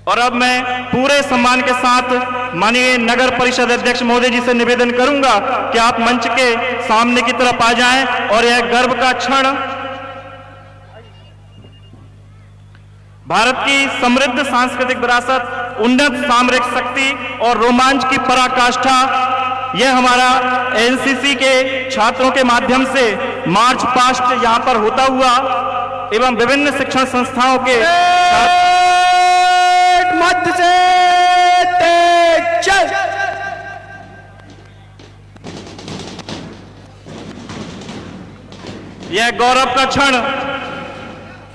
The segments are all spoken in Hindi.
और अब मैं पूरे सम्मान के साथ माननीय नगर परिषद अध्यक्ष महोदय जी से निवेदन करूंगा कि आप मंच के सामने की तरफ आ जाएं और यह गर्व का क्षण भारत की समृद्ध सांस्कृतिक विरासत, उन्नत सामरिक शक्ति और रोमांच की पराकाष्ठा, यह हमारा एनसीसी के छात्रों के माध्यम से मार्च पास्ट यहां पर होता हुआ एवं विभिन्न शिक्षण संस्थाओं के मध्य से चल। यह गौरव का क्षण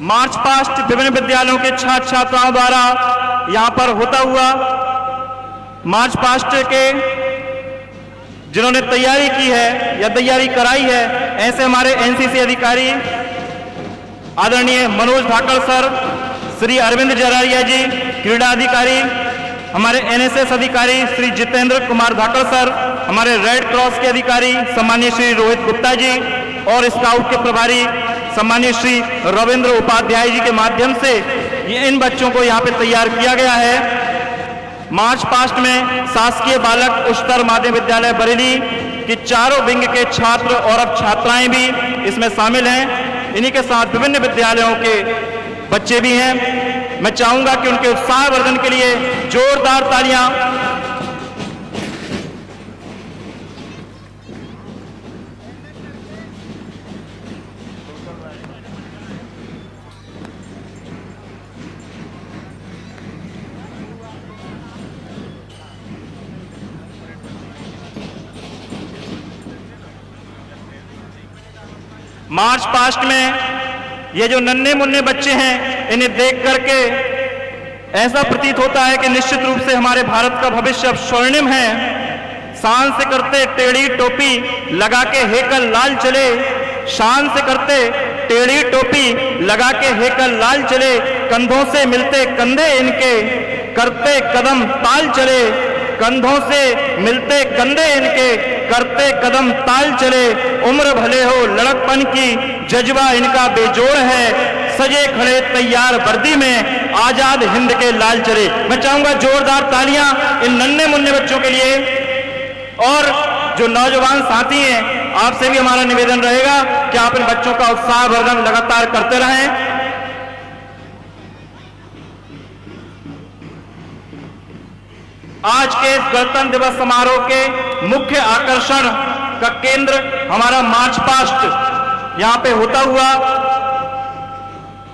मार्च पास्ट विभिन्न विद्यालयों के छात्र छात्राओं द्वारा यहां पर होता हुआ मार्च पास्ट के जिन्होंने तैयारी की है या तैयारी कराई है, ऐसे हमारे एनसीसी अधिकारी आदरणीय मनोज धाकड़ सर, श्री अरविंद जरारिया जी, क्रीड़ा अधिकारी हमारे एनएसएस अधिकारी श्री जितेंद्र कुमार धाकड़ सर, हमारे रेड क्रॉस के अधिकारी सम्मानीय श्री रोहित गुप्ता जी और स्काउट के प्रभारी सम्मानीय श्री रविंद्र उपाध्याय जी के माध्यम से ये इन बच्चों को यहाँ पे तैयार किया गया है। मार्च पास्ट में शासकीय बालक उच्चतर माध्यमिक विद्यालय बरेली की चारों विंग के छात्र और अब छात्राएं भी इसमें शामिल हैं। इन्हीं के साथ विभिन्न विद्यालयों के बच्चे भी हैं। मैं चाहूंगा कि उनके उत्साहवर्धन के लिए जोरदार तालियां। मार्च पास्ट में ये जो नन्हे मुन्ने बच्चे हैं, इन्हें देख करके ऐसा प्रतीत होता है कि निश्चित रूप से हमारे भारत का भविष्य अब स्वर्णिम है। शान से करते टेढ़ी टोपी लगा के हेकल लाल चले, शान से करते टेढ़ी टोपी लगा के हेकल लाल चले, कंधों से मिलते कंधे इनके करते कदम ताल चले, कंधों से मिलते कंधे इनके करते कदम ताल चले, उम्र भले हो लड़कपन की जज्बा इनका बेजोड़ है, सजे खड़े तैयार वर्दी में आजाद हिंद के लाल चले। मैं चाहूंगा जोरदार तालियां इन नन्हे मुन्ने बच्चों के लिए। और जो नौजवान साथी हैं, आपसे भी हमारा निवेदन रहेगा कि आप इन बच्चों का उत्साहवर्धन लगातार करते रहें। आज के इस गणतंत्र दिवस समारोह के मुख्य आकर्षण का केंद्र हमारा मार्च पास्ट यहां पे होता हुआ,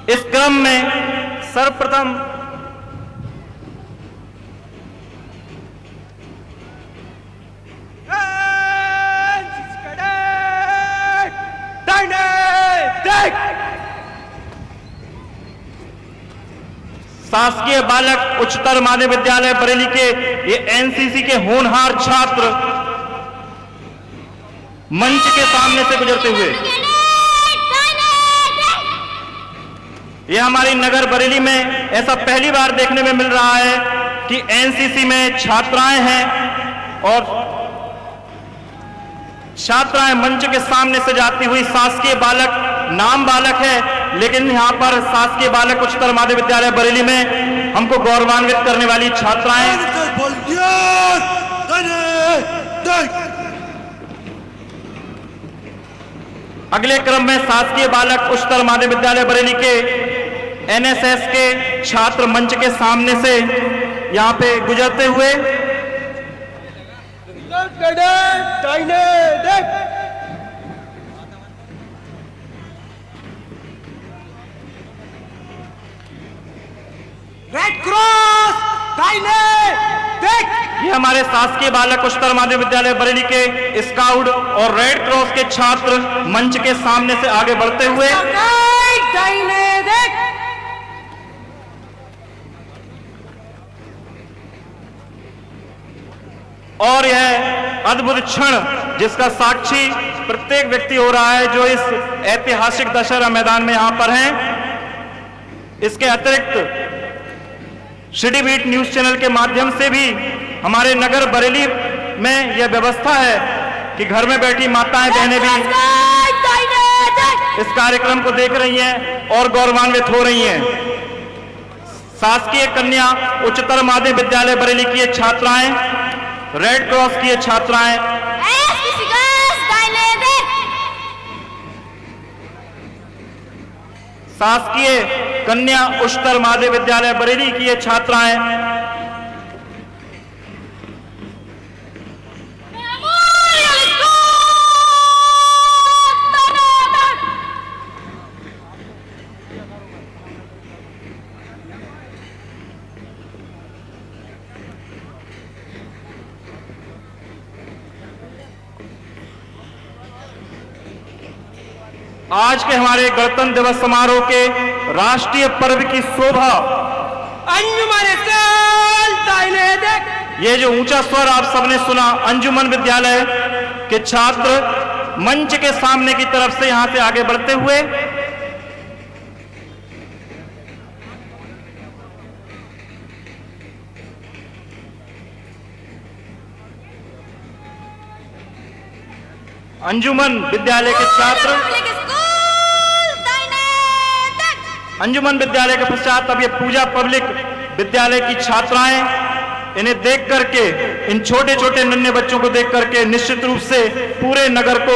इस क्रम में सर्वप्रथम शासकीय बालक उच्चतर माध्यमिक विद्यालय बरेली के ये एनसीसी के होनहार छात्र मंच के सामने से गुजरते हुए, ये हमारी नगर बरेली में ऐसा पहली बार देखने में मिल रहा है कि एनसीसी में छात्राएं हैं और छात्राएं मंच के सामने से जाती हुई, शासकीय बालक नाम बालक है लेकिन यहां पर शासकीय बालक उच्चतर माध्यमिक विद्यालय बरेली में हमको गौरवान्वित करने वाली छात्राएं। अगले क्रम में शासकीय बालक उच्चतर माध्यमिक विद्यालय बरेली के एनएसएस के छात्र मंच के सामने से यहां पे गुजरते हुए रेड क्रॉस दाहिने देख। ये हमारे शासकीय बालक उच्चतर माध्यमिक विद्यालय बरेली के स्काउट और रेड क्रॉस के छात्र मंच के सामने से आगे बढ़ते हुए दाहिने देख। और यह अद्भुत क्षण जिसका साक्षी प्रत्येक व्यक्ति हो रहा है जो इस ऐतिहासिक दशहरा मैदान में यहां पर हैं। इसके अतिरिक्त सिटी बीट न्यूज चैनल के माध्यम से भी हमारे नगर बरेली में यह व्यवस्था है कि घर में बैठी माताएं बहनें भी इस कार्यक्रम को देख रही हैं और गौरवान्वित हो रही हैं। शासकीय कन्या उच्चतर माध्यमिक विद्यालय बरेली की ये छात्राएं, रेड क्रॉस की ये छात्राएं, शासकीय कन्या उच्चतर माध्यमिक विद्यालय बरेली की ये छात्राएं, आज के हमारे गणतंत्र दिवस समारोह के राष्ट्रीय पर्व की शोभा, अंजुमन स्कूल दाहिने देख। ये जो ऊंचा स्वर आप सबने सुना, अंजुमन विद्यालय के छात्र मंच के सामने की तरफ से यहां से आगे बढ़ते हुए अंजुमन विद्यालय के छात्र अंजुमन विद्यालय के पश्चात अब ये पूजा पब्लिक विद्यालय की छात्राएं, इन्हें देख करके, इन छोटे छोटे नन्हे बच्चों को देख करके निश्चित रूप से पूरे नगर को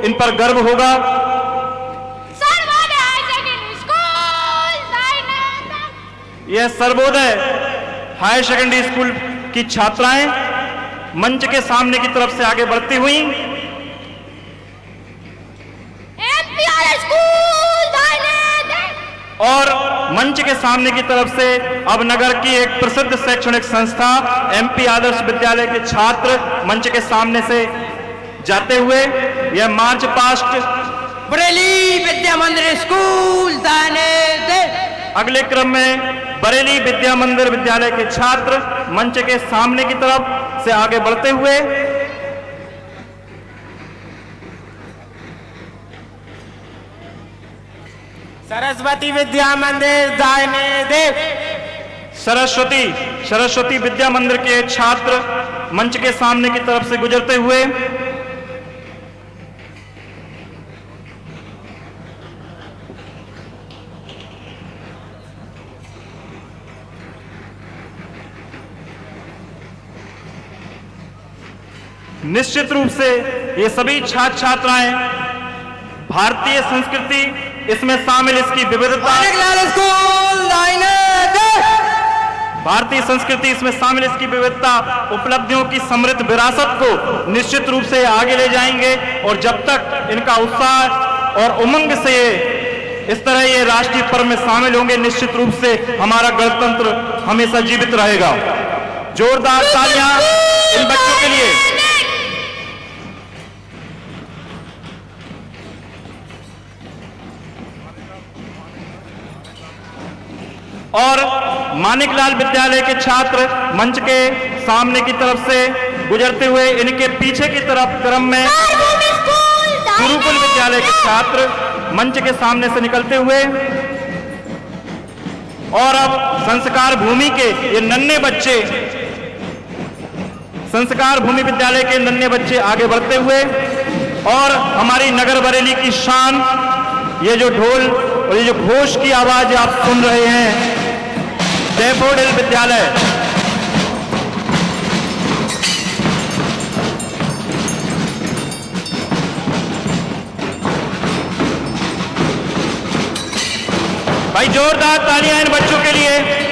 इन पर गर्व होगा। यह सर्वोदय हायर सेकेंडरी स्कूल की छात्राएं मंच के सामने की तरफ से आगे बढ़ती हुई और मंच के सामने की तरफ से अब नगर की एक प्रसिद्ध शैक्षणिक संस्था एमपी आदर्श विद्यालय के छात्र मंच के सामने से जाते हुए यह मार्च पास्ट बरेली विद्या मंदिर स्कूल दाने दे। अगले क्रम में बरेली विद्या मंदिर विद्यालय के छात्र मंच के सामने की तरफ से आगे बढ़ते हुए सरस्वती विद्या मंदिर दाहिने देव। सरस्वती विद्या मंदिर के छात्र मंच के सामने की तरफ से गुजरते हुए निश्चित रूप से ये सभी छात्र छात्राएं भारतीय संस्कृति इसमें शामिल, इसकी विविधता, भारतीय संस्कृति इसमें शामिल, इसकी विविधता, उपलब्धियों की समृद्ध विरासत को निश्चित रूप से आगे ले जाएंगे और जब तक इनका उत्साह और उमंग से इस तरह ये राष्ट्रीय पर्व में शामिल होंगे, निश्चित रूप से हमारा गणतंत्र हमेशा जीवित रहेगा। जोरदार तालियां इन बच्चों के लिए। और मानिकलाल विद्यालय के छात्र मंच के सामने की तरफ से गुजरते हुए इनके पीछे की तरफ क्रम में गुरुकुल विद्यालय के छात्र मंच के सामने से निकलते हुए और अब संस्कार भूमि के ये नन्हे बच्चे, संस्कार भूमि विद्यालय के नन्हे बच्चे आगे बढ़ते हुए और हमारी नगर बरेली की शान, ये जो ढोल और ये जो घोष की आवाज आप सुन रहे हैं, डैफोडिल विद्यालय भाई, जोरदार तालियां इन बच्चों के लिए।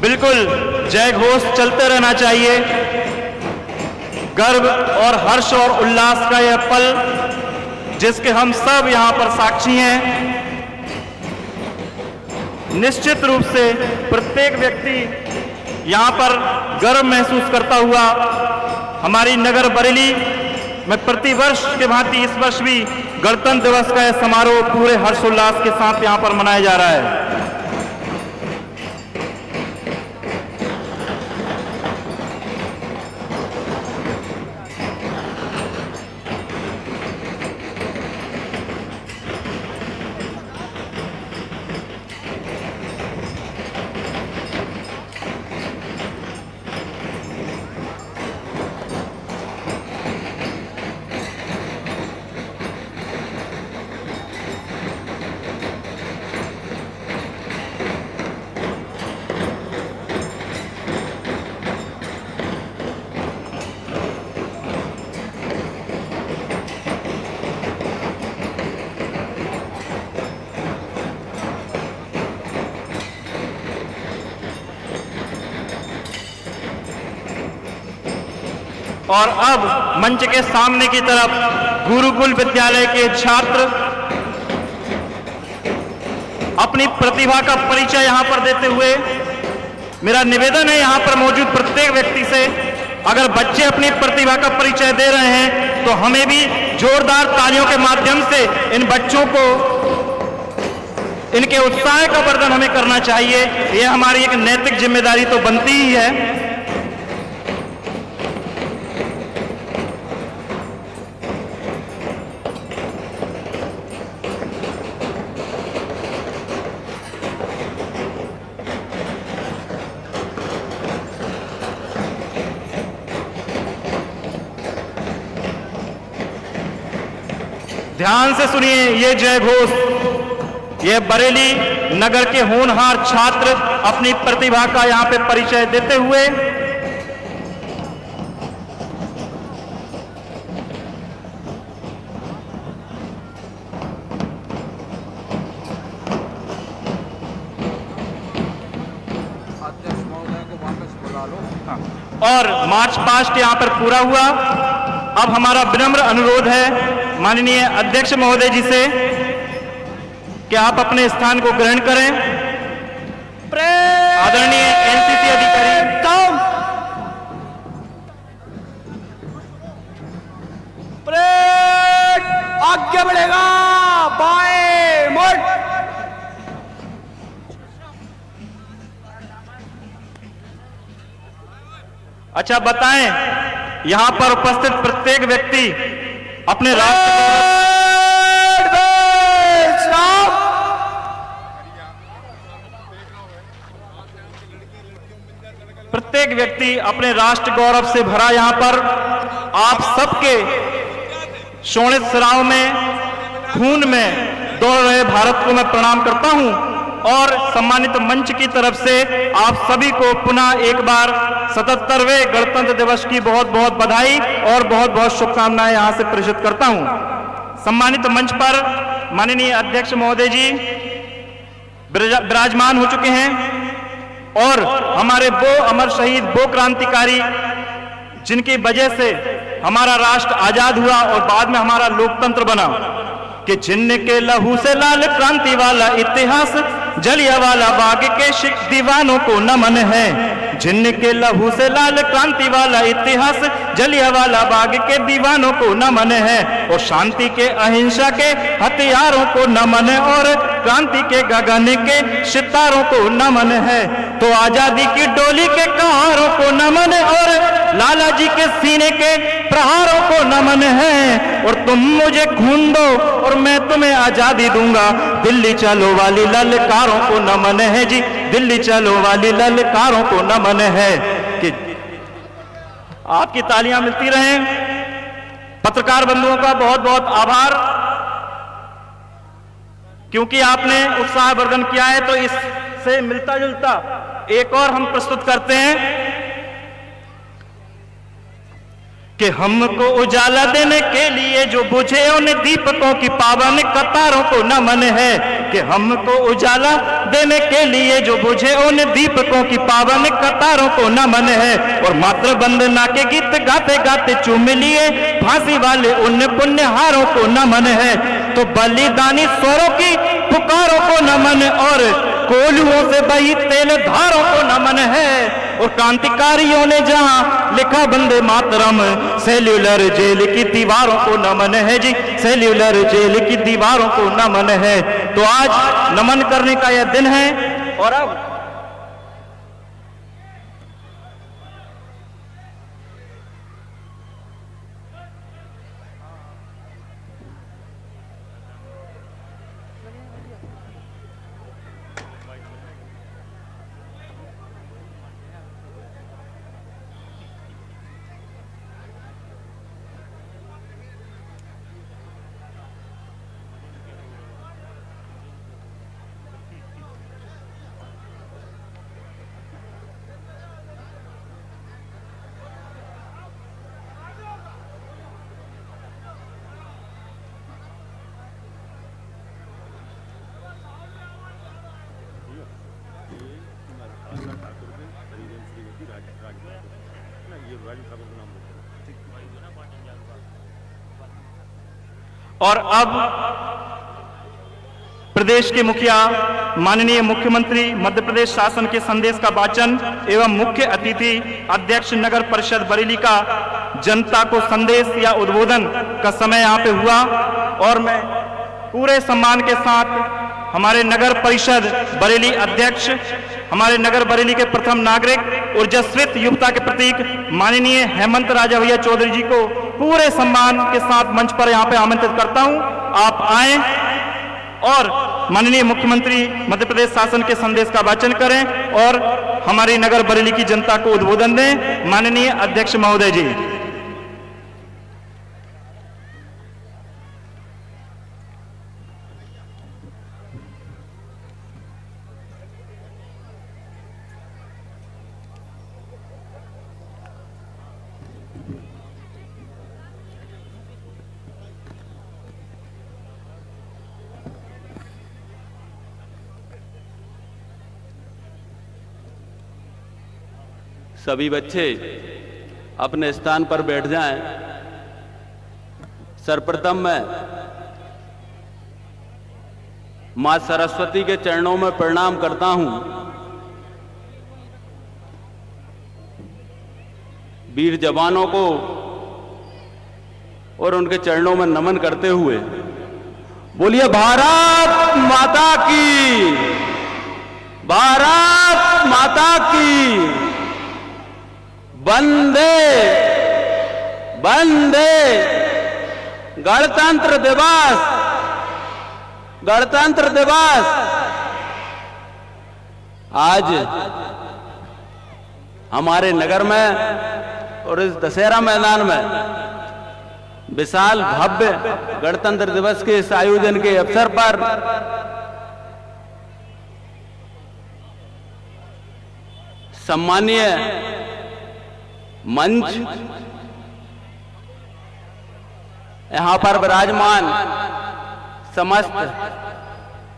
बिल्कुल जय घोष चलते रहना चाहिए। गर्व और हर्ष और उल्लास का यह पल जिसके हम सब यहां पर साक्षी हैं, निश्चित रूप से प्रत्येक व्यक्ति यहां पर गर्व महसूस करता हुआ हमारी नगर बरेली में प्रतिवर्ष के भांति इस वर्ष भी गणतंत्र दिवस का यह समारोह पूरे हर्षोल्लास के साथ यहां पर मनाया जा रहा है। और अब मंच के सामने की तरफ गुरुकुल विद्यालय के छात्र अपनी प्रतिभा का परिचय यहां पर देते हुए, मेरा निवेदन है यहां पर मौजूद प्रत्येक व्यक्ति से, अगर बच्चे अपनी प्रतिभा का परिचय दे रहे हैं तो हमें भी जोरदार तालियों के माध्यम से इन बच्चों को, इनके उत्साह का वर्धन हमें करना चाहिए। यह हमारी एक नैतिक जिम्मेदारी तो बनती ही है। ध्यान से सुनिए ये जय घोष, ये बरेली नगर के होनहार छात्र अपनी प्रतिभा का यहां पे परिचय देते हुए अध्यक्ष महोदय को वापस बुला लो। और मार्च पास्ट यहां पर पूरा हुआ। अब हमारा विनम्र अनुरोध है माननीय अध्यक्ष महोदय जी से कि आप अपने स्थान को ग्रहण करें। आदरणीय एनसीसी अधिकारी आगे बढ़ेगा, बाएं मुड़। अच्छा बताएं, यहां पर उपस्थित प्रत्येक व्यक्ति अपने राष्ट्र प्रत्येक व्यक्ति अपने राष्ट्र गौरव से भरा यहां पर आप सबके शोणित सिराओं में, खून में दौड़ रहे भारत को मैं प्रणाम करता हूं और सम्मानित मंच की तरफ से आप सभी को पुनः एक बार 77वें गणतंत्र दिवस की बहुत बहुत बधाई और बहुत बहुत शुभकामनाएं यहां से प्रेषित करता हूं। सम्मानित मंच पर माननीय अध्यक्ष महोदय जी विराजमान हो चुके हैं और हमारे वो अमर शहीद, वो क्रांतिकारी जिनकी वजह से हमारा राष्ट्र आजाद हुआ और बाद में हमारा लोकतंत्र बना, कि जिनके लहू से लाल क्रांति वाला इतिहास, जलियांवाला बाग के शिख दीवानों को नमन है। जिनके लहू से लाल क्रांति वाला इतिहास, जलियांवाला बाग के दीवानों को नमन है। और शांति के, अहिंसा के हथियारों को नमन है और क्रांति के गगन के सितारों को नमन है। तो आजादी की डोली के कहारों को नमन है और लाला जी के सीने के प्रहारों को नमन है। और तुम मुझे खून दो और मैं तुम्हें आजादी दूंगा। दिल्ली चलो वाली ललकारों को नमन है जी, दिल्ली चलो वाली ललकारों को नमन है। कि आपकी तालियां मिलती रहें। पत्रकार बंधुओं का बहुत बहुत आभार, क्योंकि आपने उत्साहवर्धन किया है। तो इससे मिलता जुलता एक और हम प्रस्तुत करते हैं कि हमको उजाला देने के लिए जो बुझे उन दीपकों की पावन कतारों को नमन है। कि हमको उजाला देने के लिए जो बुझे उन दीपकों की पावन कतारों को नमन है। और मातृ वंदना के गीत गाते गाते चूम लिए फांसी वाले उन पुण्यहारों को नमन है। तो बलिदानी स्वरों की पुकारों को नमन और कोलुओं से बही तेल धारों को नमन है। और क्रांतिकारियों ने जहां लिखा वंदे मातरम, सेल्यूलर जेल की दीवारों को नमन है जी, सेल्यूलर जेल की दीवारों को नमन है। तो आज नमन करने का यह दिन है। और अब और अब प्रदेश के मुखिया माननीय मुख्यमंत्री मध्य प्रदेश शासन के संदेश का वाचन एवं मुख्य अतिथि अध्यक्ष नगर परिषद बरेली का जनता को संदेश या उद्बोधन का समय यहाँ पे हुआ। और मैं पूरे सम्मान के साथ हमारे नगर परिषद बरेली अध्यक्ष, हमारे नगर बरेली के प्रथम नागरिक ऊर्जास्वित युवता के प्रतीक माननीय हेमंत राजा भैया चौधरी जी को पूरे सम्मान के साथ मंच पर यहाँ पे आमंत्रित करता हूँ। आप आए और माननीय मुख्यमंत्री मध्य प्रदेश शासन के संदेश का वाचन करें और हमारी नगर बरेली की जनता को उद्बोधन दें। माननीय अध्यक्ष महोदय जी। सभी बच्चे अपने स्थान पर बैठ जाएं। सर्वप्रथम मैं मां सरस्वती के चरणों में प्रणाम करता हूं। वीर जवानों को और उनके चरणों में नमन करते हुए बोलिए भारत माता की, भारत माता की, वंदे वंदे। गणतंत्र दिवस, गणतंत्र दिवस। आज हमारे नगर में और इस दशहरा मैदान में विशाल भव्य गणतंत्र दिवस के इस आयोजन के अवसर पर सम्मानीय मंच, यहां पर विराजमान समस्त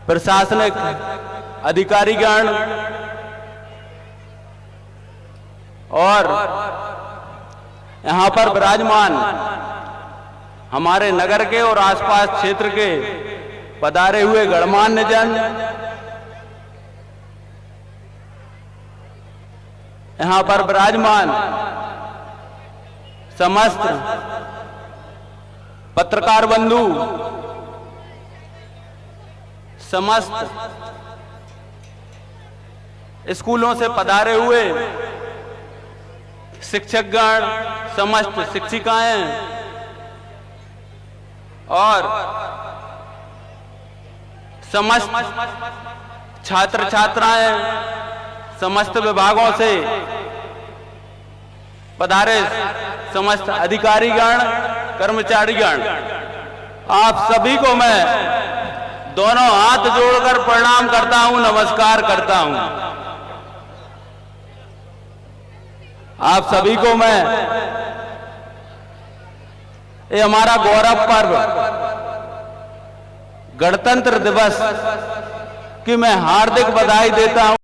प्रशासनिक अधिकारीगण और यहां पर विराजमान हमारे नगर के और आसपास क्षेत्र के पधारे हुए गणमान्य जन, यहां पर विराजमान समस्त पत्रकार बंधु, समस्त स्कूलों से पधारे हुए शिक्षकगण, समस्त शिक्षिकाएं और समस्त छात्र छात्राएं, समस्त विभागों से पधारे समस्त अधिकारीगण, कर्मचारीगण, आप सभी को मैं दोनों हाथ जोड़कर प्रणाम करता हूं, नमस्कार करता हूं। आप सभी को मैं ये हमारा गौरव पर्व गणतंत्र दिवस की मैं हार्दिक बधाई देता हूं।